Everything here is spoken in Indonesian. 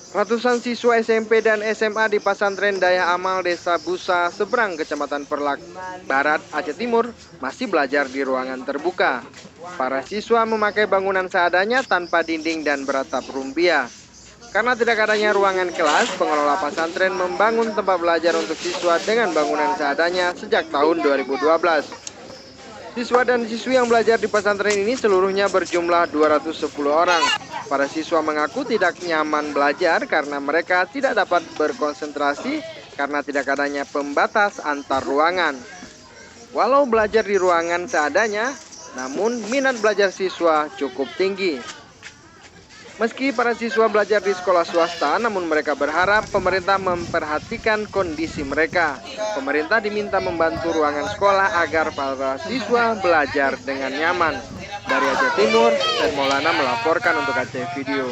Ratusan siswa SMP dan SMA di Pasantren Daya Amal Desa Busa, Seberang, Kecamatan Perlak Barat, Aceh Timur, masih belajar di ruangan terbuka. Para siswa memakai bangunan seadanya tanpa dinding dan beratap rumbia. Karena tidak adanya ruangan kelas, pengelola pesantren membangun tempat belajar untuk siswa dengan bangunan seadanya sejak tahun 2012. Siswa dan siswi yang belajar di pesantren ini seluruhnya berjumlah 210 orang. Para siswa mengaku tidak nyaman belajar karena mereka tidak dapat berkonsentrasi karena tidak adanya pembatas antar ruangan. Walau belajar di ruangan seadanya, namun minat belajar siswa cukup tinggi. Meski para siswa belajar di sekolah swasta, namun mereka berharap pemerintah memperhatikan kondisi mereka. Pemerintah diminta membantu ruangan sekolah agar para siswa belajar dengan nyaman. Dari Aceh Timur, Syed Maulana melaporkan untuk Aceh Video.